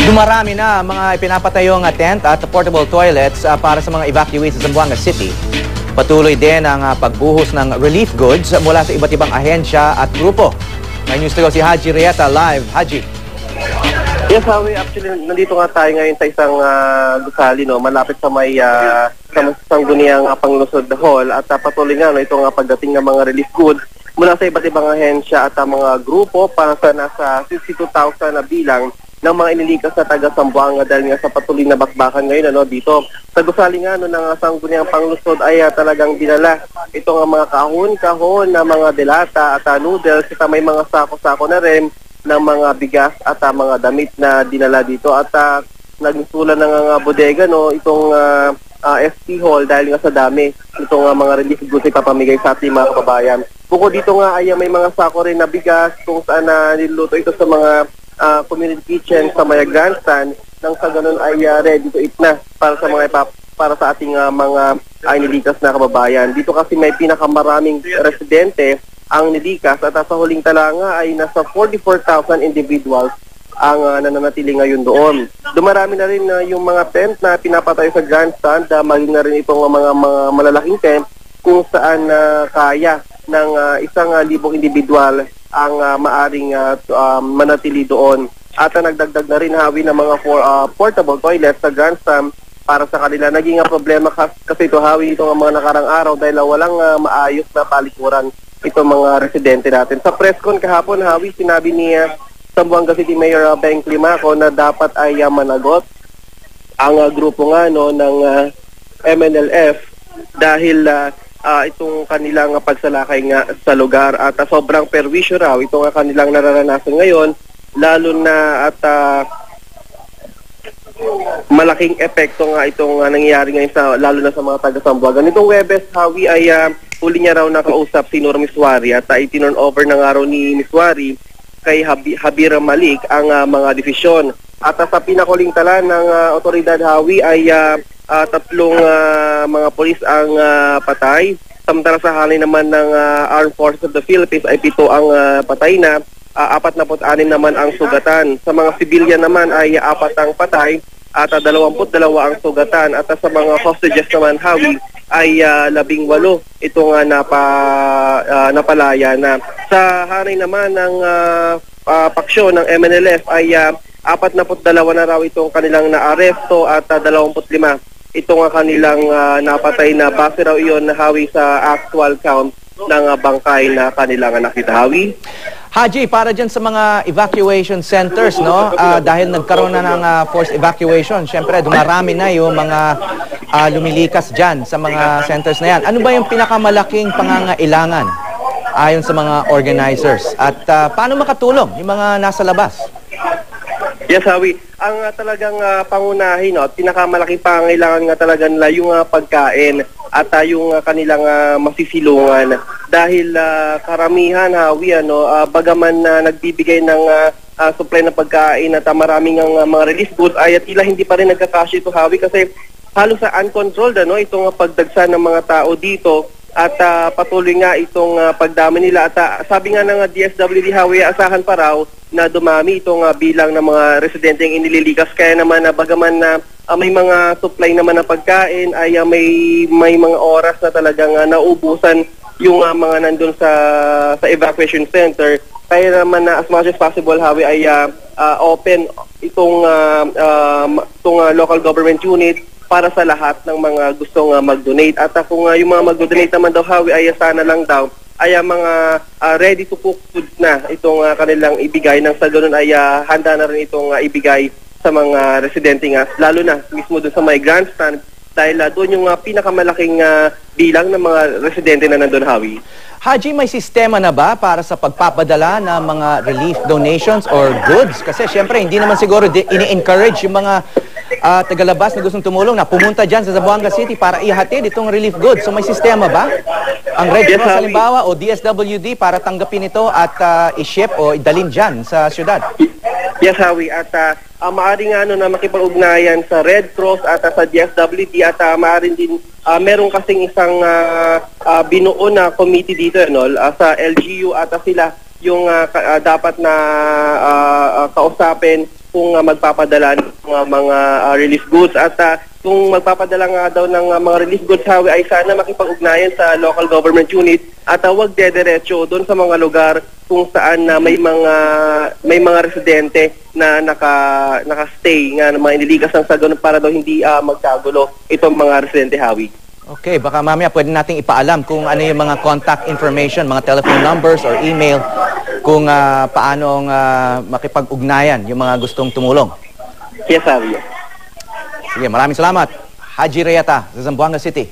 Dumarami na mga ipinapatayong tent at portable toilets para sa mga evacuees sa Zamboanga City. Patuloy din ang pagbuhos ng relief goods mula sa iba't ibang ahensya at grupo. May news to go si Haji Rieta live. Haji. Yes, Howie. Actually, nandito nga tayo ngayon sa isang gusali, no? Malapit sa may sangguniang Panglusod Hall at patuloy nga ito nga pagdating ng mga relief goods mula sa iba't ibang ahensya at mga grupo para sa nasa 62,000 na bilang ng mga inilikas na taga Zamboanga dahil nga sa patuloy na bakbakan ngayon dito. Sa gusali nga ng sangguniang Panglusod ay talagang dinala ito nga mga kahon-kahon na mga delata at noodles at may mga sako-sako na rin ng mga bigas at mga damit na dinala dito at nagsulan ng bodega itong ST Hall dahil nga sa dami itong mga relief goods ay papamigay sa ating mga kababayan. Bukod dito nga ay may mga sako rin na bigas kung saan niluluto ito sa mga community kitchen sa Maya Grandstand nang sa ganun ay ready to eat na para sa mga para sa ating mga nilikas na kababayan. Dito kasi may pinakamaraming residente ang nilikas at sa huling tala nga ay nasa 44,000 individuals ang nananatili ngayon doon. Dumarami na rin yung mga tent na pinapatay sa grandstand, maging na rin itong mga malalaking tent kung saan kaya ng 1,000 individual ang maaring manatili doon. At nagdagdag na rin Hawi ng mga portable toilets sa grandstand para sa kanila. Naging problema kasi ito Hawi itong mga nakarang araw dahil walang maayos na palikuran itong mga residente natin. Sa presscon kahapon Hawi, sinabi ni Zamboanga City Mayor Beng Climaco na dapat ay managot ang grupo nga ng MNLF dahil itong kanilang pagsalakay nga sa lugar at sobrang perwisyo raw itong kanilang nararanasan ngayon lalo na at malaking epekto nga itong nangyayari ngayon lalo na sa mga taga-Zamboanga. Nitong Webes Hawi ay huli niya raw nakausap si Nor Miswari at itinurn over ng araw ni Miswari kay Habira Malik ang mga desisyon. At sa pinakuling tala ng otoridad Hawi ay tatlong mga polis ang patay. Samantala sa halin naman ng Armed Forces of the Philippines ay 7 ang patay na, 46 naman ang sugatan. Sa mga civilian naman ay 4 ang patay at 22 ang sugatan. At sa mga hostages naman Hawi ay 18 itong napalaya na. Sa hanay naman ng paksyon ng MNLF ay 42 na raw itong kanilang naaresto at 25 itong kanilang napatay na base raw iyon na Hawi sa actual count ng bangkay na kanilang nakita Hawi. Haji, para dyan sa mga evacuation centers, dahil nagkaroon na ng forced evacuation, syempre dumarami na yung mga lumilikas dyan sa mga centers na yan. Ano ba yung pinakamalaking pangangailangan ayon sa mga organizers? At paano makatulong yung mga nasa labas? Yes, Hawi. Ang talagang pangunahin at pinakamalaking pangangailangan nga talaga nila yung pagkain at yung kanilang masisilungan. Dahil karamihan, Hawi, bagaman nagbibigay ng supply ng pagkain at maraming mga relief goods ay tila hindi pa rin nagkakasya ito, Hawi, kasi halos sa uncontrolled itong pagdagsa ng mga tao dito at patuloy nga itong pagdami nila. At sabi nga ng DSWD Hawi, asahan pa raw na dumami itong bilang ng mga residenteng inililikas. Kaya naman bagaman na may mga supply naman na pagkain ay may mga oras na talagang naubusan yung mga nandun sa evacuation center. Kaya naman as much as possible Hawi ay open itong local government unit para sa lahat ng mga gustong mag-donate. At kung yung mga mag-donate naman daw Hawi ay sana lang daw ay mga ready to cook food na itong kanilang ibigay nang sa ganun ay handa na rin itong ibigay sa mga residente nga, lalo na mismo doon sa may grandstand dahil doon yung pinakamalaking bilang ng mga residente na nandun Hawi. Haji, may sistema na ba para sa pagpapadala ng mga relief donations or goods? Kasi syempre hindi naman siguro ini-encourage yung mga tagalabas na gustong tumulong na pumunta dyan sa Zamboanga City para ihatid itong relief goods. So may sistema ba? Ang Red Cross halimbawa o DSWD para tanggapin ito at i-ship o idalhin dyan sa syudad? Yes, Hawi. At maaari nga na makipag-ugnayan sa Red Cross at sa DSWD at maaari din meron kasing isang binuo na committee dito sa LGU at sila yung dapat na kausapin kung magpapadala ng mga relief goods. At kung magpapadala nga daw ng mga relief goods, Hawi, ay sana makipag-ugnayan sa local government unit at huwag dederecho doon sa mga lugar kung saan may mga residente na naka-stay nga ng mga iniligas ng sagon para daw hindi magkagulo itong mga residente, Hawi. Okay, baka mamaya pwede nating ipaalam kung ano yung mga contact information, mga telephone numbers or email kung paanong makipag-ugnayan yung mga gustong tumulong. Yes, Hawi. Sige, maraming salamat. Haji Reyata sa Zamboanga City.